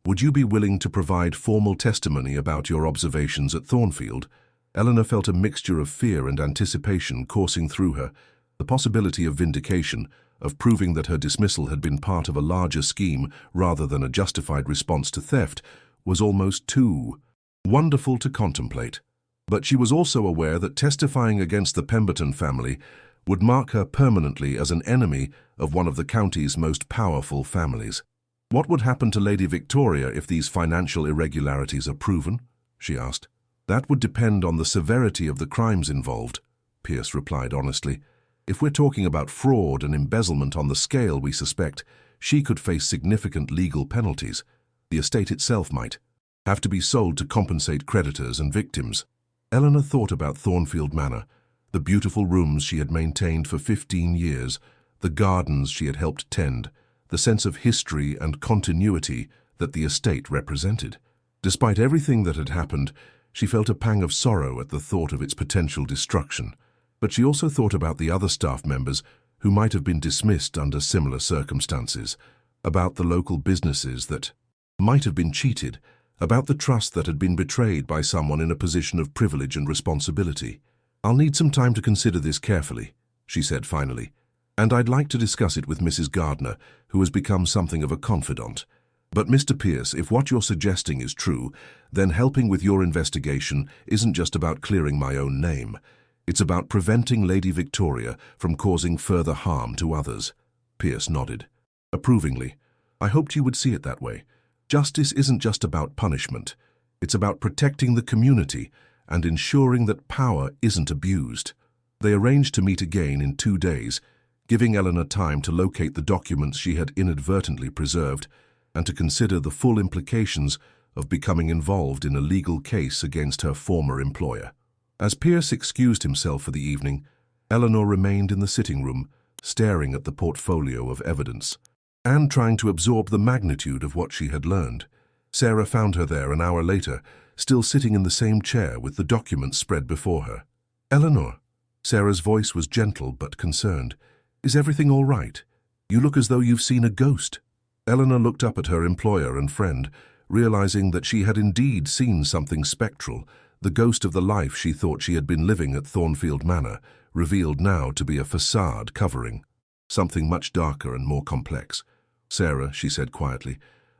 would you be willing to provide formal testimony about your observations at Thornfield? Eleanor felt a mixture of fear and anticipation coursing through her. The possibility of vindication, of proving that her dismissal had been part of a larger scheme rather than a justified response to theft, was almost too wonderful to contemplate. But she was also aware that testifying against the Pemberton family would mark her permanently as an enemy of one of the county's most powerful families. What would happen to Lady Victoria if these financial irregularities are proven? She asked. That would depend on the severity of the crimes involved, Pierce replied honestly. If we're talking about fraud and embezzlement on the scale we suspect, she could face significant legal penalties. The estate itself might have to be sold to compensate creditors and victims. Eleanor thought about Thornfield Manor, the beautiful rooms she had maintained for 15 years, the gardens she had helped tend, the sense of history and continuity that the estate represented. Despite everything that had happened, she felt a pang of sorrow at the thought of its potential destruction. But she also thought about the other staff members who might have been dismissed under similar circumstances, about the local businesses that might have been cheated, about the trust that had been betrayed by someone in a position of privilege and responsibility. I'll need some time to consider this carefully, she said finally, and I'd like to discuss it with Mrs. Gardner, who has become something of a confidant. But Mr. Pierce, if what you're suggesting is true, then helping with your investigation isn't just about clearing my own name. It's about preventing Lady Victoria from causing further harm to others. Pierce nodded. Approvingly. I hoped you would see it that way. Justice isn't just about punishment. It's about protecting the community and ensuring that power isn't abused. They arranged to meet again in 2 days, giving Eleanor time to locate the documents she had inadvertently preserved and to consider the full implications of becoming involved in a legal case against her former employer. As Pierce excused himself for the evening, Eleanor remained in the sitting room, staring at the portfolio of evidence, and trying to absorb the magnitude of what she had learned. Sarah found her there an hour later, still sitting in the same chair with the documents spread before her. Eleanor. Sarah's voice was gentle but concerned. Is everything all right? You look as though you've seen a ghost. Eleanor looked up at her employer and friend, realizing that she had indeed seen something spectral, the ghost of the life she thought she had been living at Thornfield Manor, revealed now to be a facade covering something much darker and more complex. Sarah, she said quietly,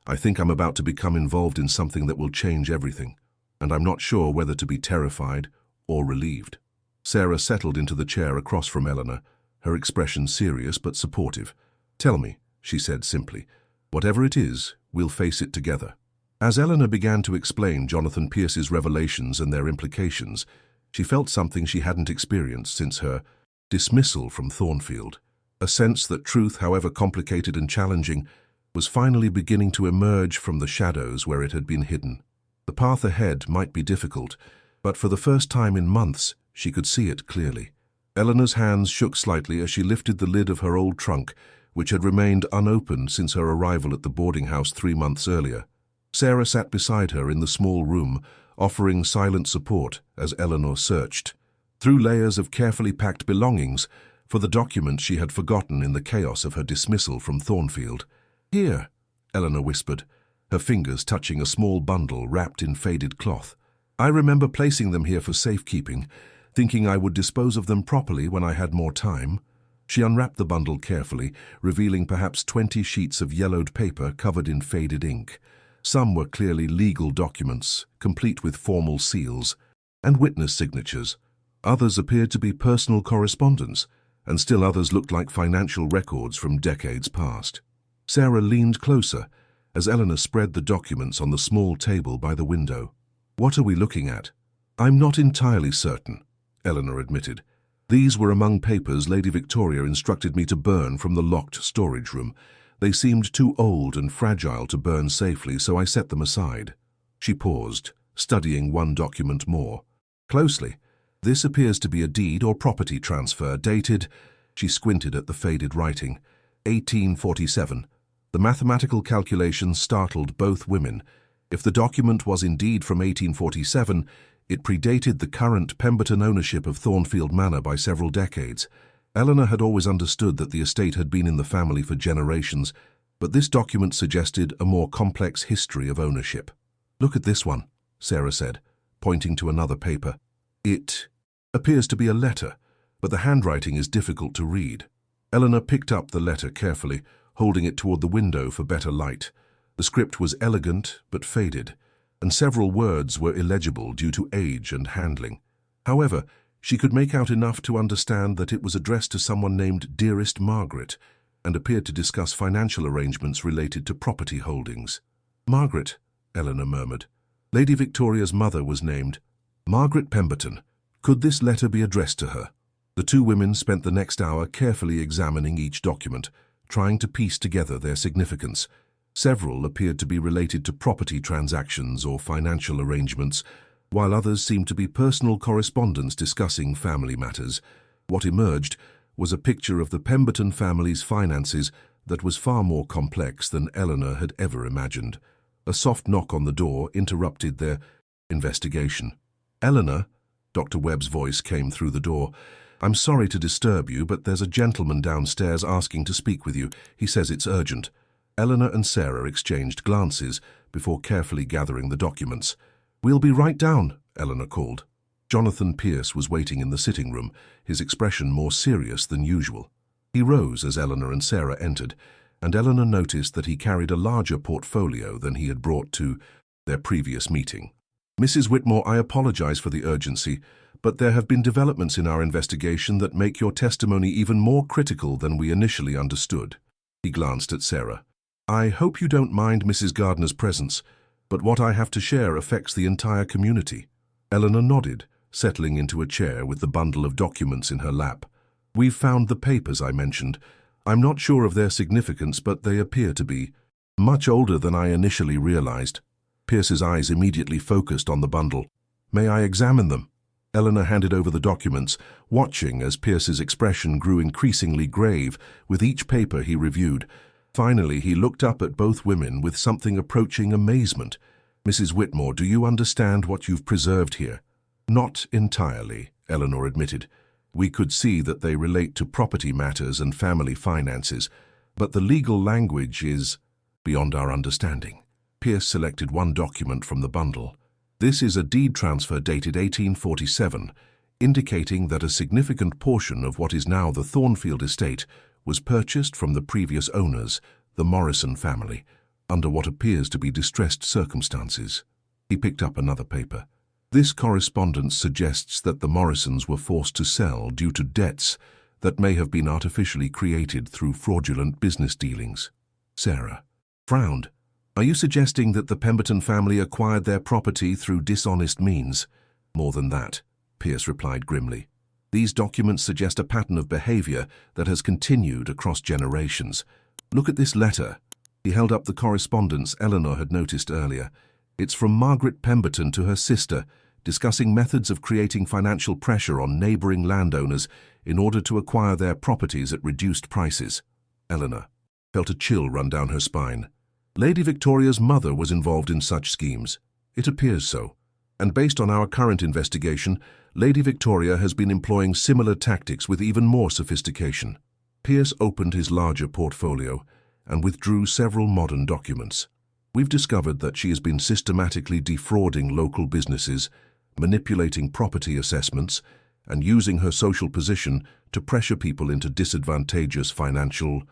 I think I'm about to become involved in something that will change everything, and I'm not sure whether to be terrified or relieved. Sarah settled into the chair across from Eleanor, her expression serious but supportive. Tell me, she said simply. Whatever it is, we'll face it together. As Eleanor began to explain Jonathan Pierce's revelations and their implications, she felt something she hadn't experienced since her dismissal from Thornfield. A sense that truth, however complicated and challenging, was finally beginning to emerge from the shadows where it had been hidden. The path ahead might be difficult, but for the first time in months, she could see it clearly. Eleanor's hands shook slightly as she lifted the lid of her old trunk, which had remained unopened since her arrival at the boarding house 3 months earlier. Sarah sat beside her in the small room, offering silent support as Eleanor searched. through layers of carefully packed belongings for the document she had forgotten in the chaos of her dismissal from Thornfield. "Here," Eleanor whispered, her fingers touching a small bundle wrapped in faded cloth. "I remember placing them here for safekeeping, thinking I would dispose of them properly when I had more time." She unwrapped the bundle carefully, revealing perhaps 20 sheets of yellowed paper covered in faded ink. Some were clearly legal documents, complete with formal seals and witness signatures. Others appeared to be personal correspondence, and still others looked like financial records from decades past. Sarah leaned closer as Eleanor spread the documents on the small table by the window. "What are we looking at?" "I'm not entirely certain," Eleanor admitted. "These were among papers Lady Victoria instructed me to burn from the locked storage room. They seemed too old and fragile to burn safely, so I set them aside." She paused, studying one document more closely. "This appears to be a deed or property transfer dated," she squinted at the faded writing, "1847. The mathematical calculations startled both women. If the document was indeed from 1847, it predated the current Pemberton ownership of Thornfield Manor by several decades. Eleanor had always understood that the estate had been in the family for generations, but this document suggested a more complex history of ownership. "Look at this one," Sarah said, pointing to another paper. "It appears to be a letter, but the handwriting is difficult to read." Eleanor picked up the letter carefully, holding it toward the window for better light. The script was elegant but faded, and several words were illegible due to age and handling. However, she could make out enough to understand that it was addressed to someone named Dearest Margaret, and appeared to discuss financial arrangements related to property holdings. "Margaret," Eleanor murmured. "Lady Victoria's mother was named Margaret Pemberton. Could this letter be addressed to her?" The two women spent the next hour carefully examining each document, trying to piece together their significance. Several appeared to be related to property transactions or financial arrangements, while others seemed to be personal correspondence discussing family matters. What emerged was a picture of the Pemberton family's finances that was far more complex than Eleanor had ever imagined. A soft knock on the door interrupted their investigation. "Eleanor," Dr. Webb's voice came through the door. "I'm sorry to disturb you, but there's a gentleman downstairs asking to speak with you. He says it's urgent." Eleanor and Sarah exchanged glances before carefully gathering the documents. "We'll be right down," Eleanor called. Jonathan Pierce was waiting in the sitting room, his expression more serious than usual. He rose as Eleanor and Sarah entered, and Eleanor noticed that he carried a larger portfolio than he had brought to their previous meeting. "Mrs. Whitmore, I apologize for the urgency, but there have been developments in our investigation that make your testimony even more critical than we initially understood." He glanced at Sarah. "I hope you don't mind Mrs. Gardner's presence, but what I have to share affects the entire community." Eleanor nodded, settling into a chair with the bundle of documents in her lap. "We've found the papers I mentioned. I'm not sure of their significance, but they appear to be much older than I initially realized." Pierce's eyes immediately focused on the bundle. "May I examine them?" Eleanor handed over the documents, watching as Pierce's expression grew increasingly grave with each paper he reviewed. Finally, he looked up at both women with something approaching amazement. "Mrs. Whitmore, do you understand what you've preserved here?" "Not entirely," Eleanor admitted. "We could see that they relate to property matters and family finances, but the legal language is beyond our understanding." Pierce selected one document from the bundle. "This is a deed transfer dated 1847, indicating that a significant portion of what is now the Thornfield estate was purchased from the previous owners, the Morrison family, under what appears to be distressed circumstances." He picked up another paper. "This correspondence suggests that the Morrisons were forced to sell due to debts that may have been artificially created through fraudulent business dealings." Sarah frowned. "Are you suggesting that the Pemberton family acquired their property through dishonest means?" "More than that," Pierce replied grimly. "These documents suggest a pattern of behavior that has continued across generations. Look at this letter." He held up the correspondence Eleanor had noticed earlier. "It's from Margaret Pemberton to her sister, discussing methods of creating financial pressure on neighboring landowners in order to acquire their properties at reduced prices." Eleanor felt a chill run down her spine. "Lady Victoria's mother was involved in such schemes." "It appears so." And based on our current investigation, Lady Victoria has been employing similar tactics with even more sophistication. Pierce opened his larger portfolio and withdrew several modern documents. We've discovered that she has been systematically defrauding local businesses, manipulating property assessments, and using her social position to pressure people into disadvantageous financial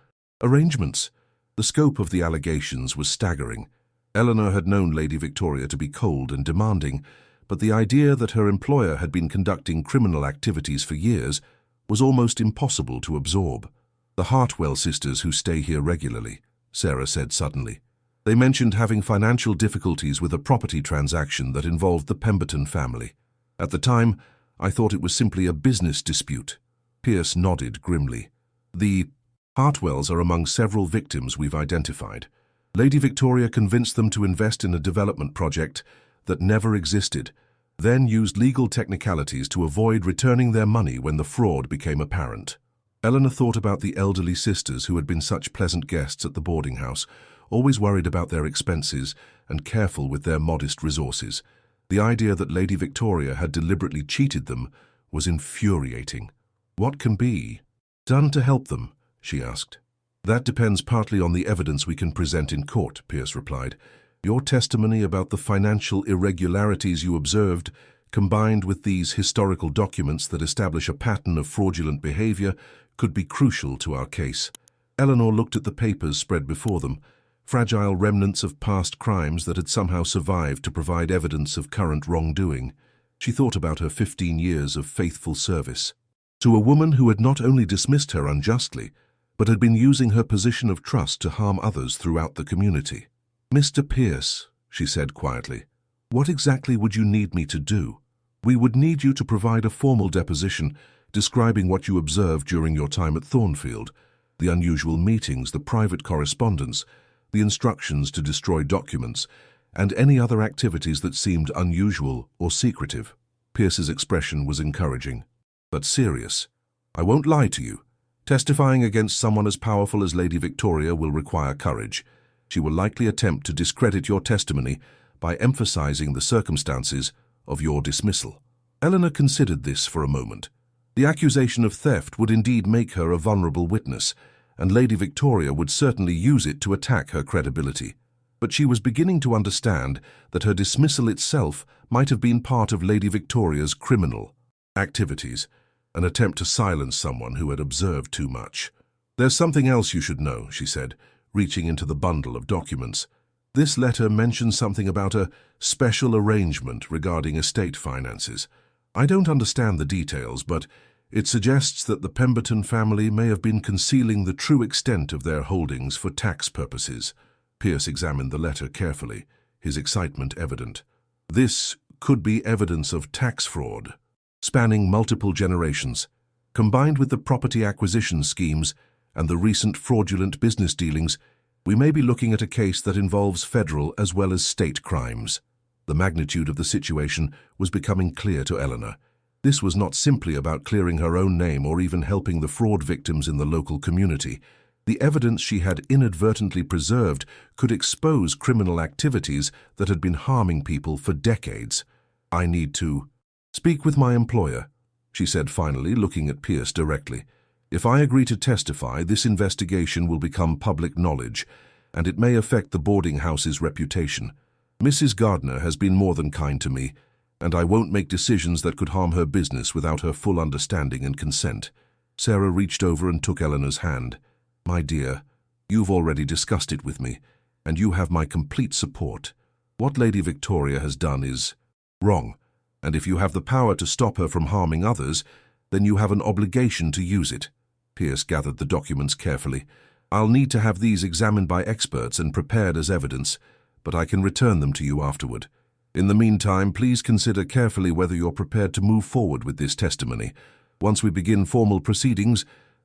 arrangements. The scope of the allegations was staggering. Eleanor had known Lady Victoria to be cold and demanding, but the idea that her employer had been conducting criminal activities for years was almost impossible to absorb. "The Hartwell sisters who stay here regularly," Sarah said suddenly. "They mentioned having financial difficulties with a property transaction that involved the Pemberton family. At the time, I thought it was simply a business dispute." Pierce nodded grimly. "The Hartwells are among several victims we've identified. Lady Victoria convinced them to invest in a development project that never existed, then used legal technicalities to avoid returning their money when the fraud became apparent." Eleanor thought about the elderly sisters who had been such pleasant guests at the boarding house, always worried about their expenses and careful with their modest resources. The idea that Lady Victoria had deliberately cheated them was infuriating. "What can be done to help them?" she asked. "That depends partly on the evidence we can present in court," Pierce replied. "Your testimony about the financial irregularities you observed, combined with these historical documents that establish a pattern of fraudulent behavior, could be crucial to our case." Eleanor looked at the papers spread before them, fragile remnants of past crimes that had somehow survived to provide evidence of current wrongdoing. She thought about her 15 years of faithful service to a woman who had not only dismissed her unjustly, but had been using her position of trust to harm others throughout the community. "Mr. Pierce," she said quietly, "what exactly would you need me to do?" "We would need you to provide a formal deposition describing what you observed during your time at Thornfield, the unusual meetings, the private correspondence, the instructions to destroy documents, and any other activities that seemed unusual or secretive." Pierce's expression was encouraging, but serious. "I won't lie to you. Testifying against someone as powerful as Lady Victoria will require courage. She will likely attempt to discredit your testimony by emphasizing the circumstances of your dismissal." Eleanor considered this for a moment. The accusation of theft would indeed make her a vulnerable witness, and Lady Victoria would certainly use it to attack her credibility. But she was beginning to understand that her dismissal itself might have been part of Lady Victoria's criminal activities, an attempt to silence someone who had observed too much. "There's something else you should know," she said, reaching into the bundle of documents. "This letter mentions something about a special arrangement regarding estate finances. I don't understand the details, but it suggests that the Pemberton family may have been concealing the true extent of their holdings for tax purposes." Pierce examined the letter carefully, his excitement evident. "This could be evidence of tax fraud, spanning multiple generations. Combined with the property acquisition schemes and the recent fraudulent business dealings, we may be looking at a case that involves federal as well as state crimes." The magnitude of the situation was becoming clear to Eleanor. This was not simply about clearing her own name or even helping the fraud victims in the local community. The evidence she had inadvertently preserved could expose criminal activities that had been harming people for decades. "I need to speak with my employer," she said finally, looking at Pierce directly. "If I agree to testify, this investigation will become public knowledge, and it may affect the boarding house's reputation. Mrs. Gardner has been more than kind to me, and I won't make decisions that could harm her business without her full understanding and consent." Sarah reached over and took Eleanor's hand. "My dear, you've already discussed it with me, and you have my complete support. What Lady Victoria has done is wrong, and if you have the power to stop her from harming others, then you have an obligation to use it." Pierce gathered the documents carefully. "I'll need to have these examined by experts and prepared as evidence, but I can return them to you afterward. In the meantime, please consider carefully whether you're prepared to move forward with this testimony. Once we begin formal proceedings,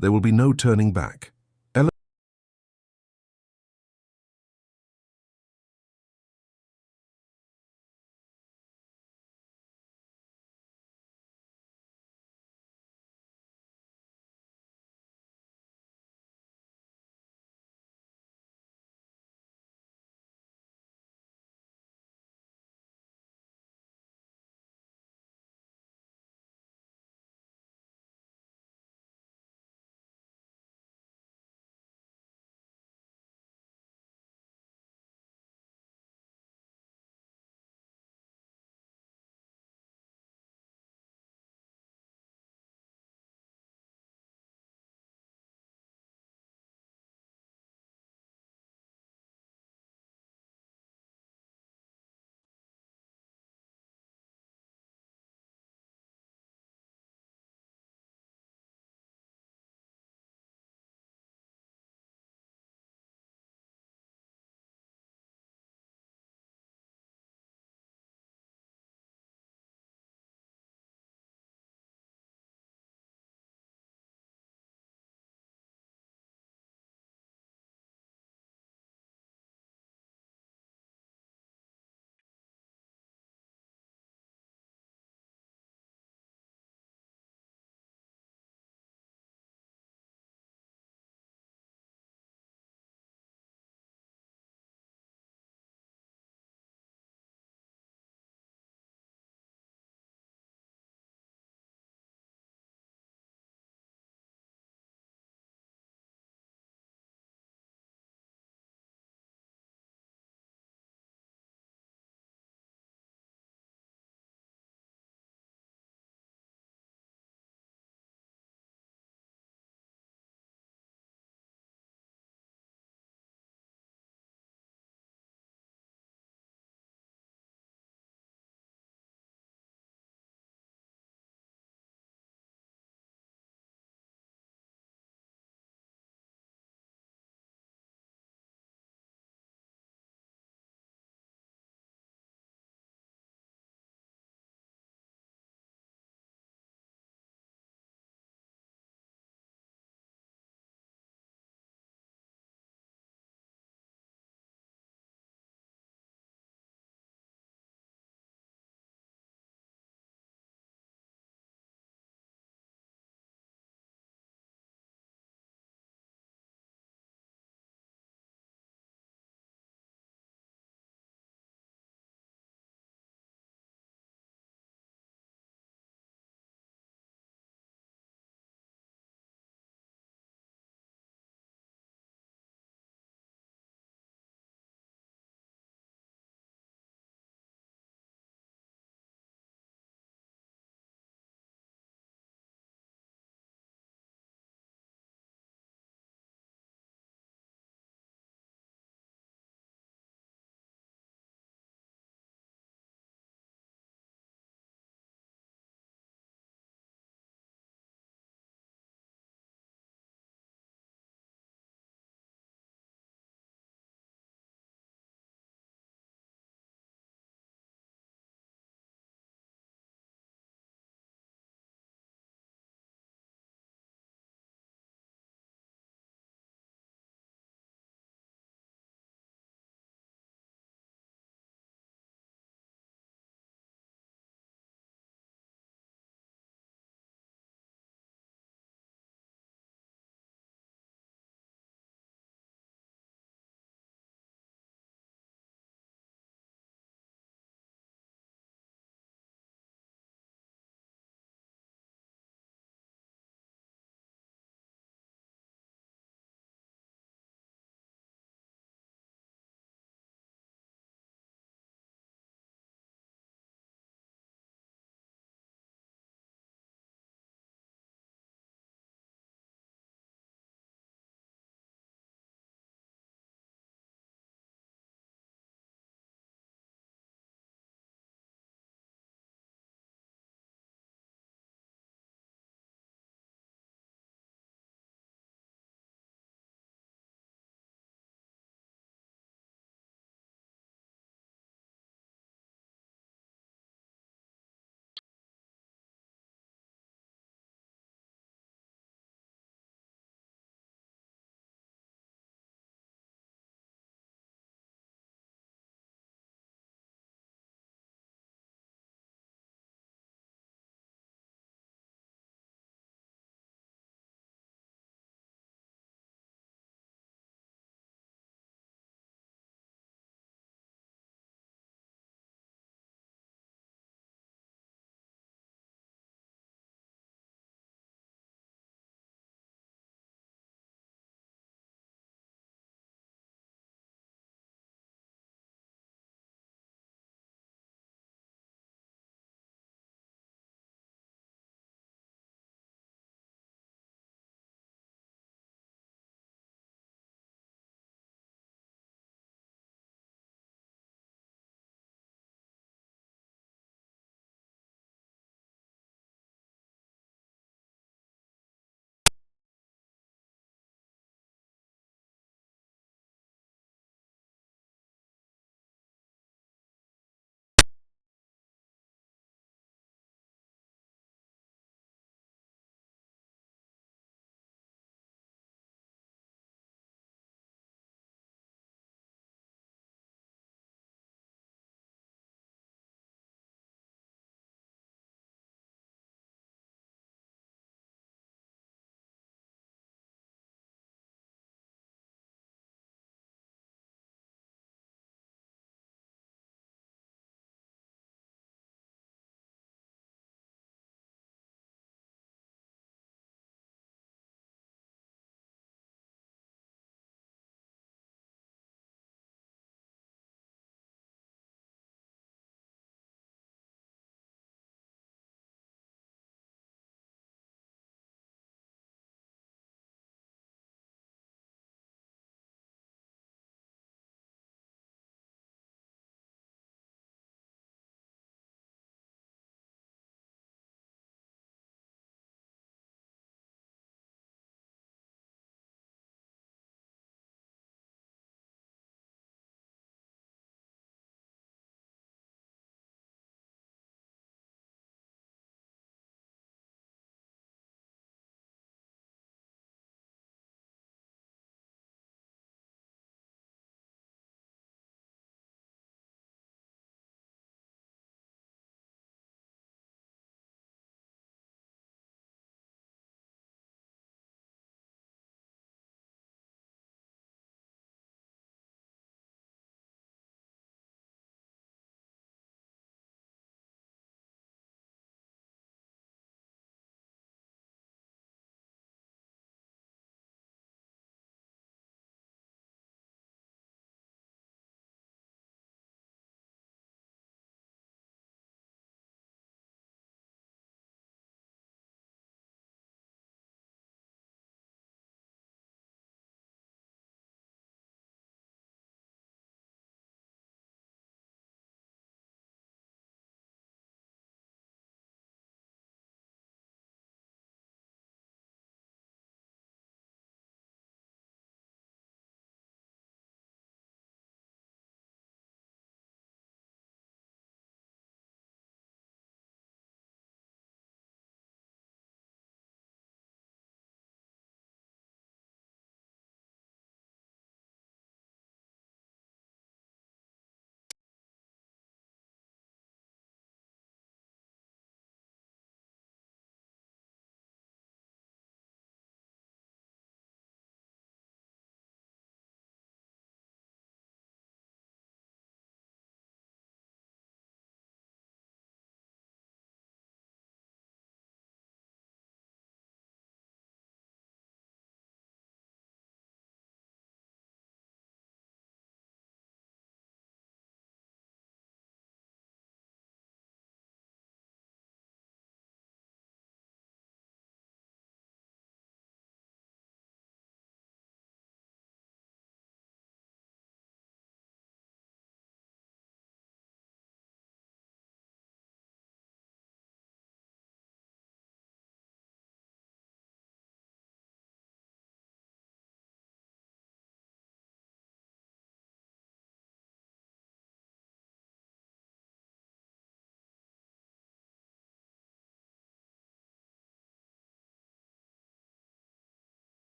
there will be no turning back."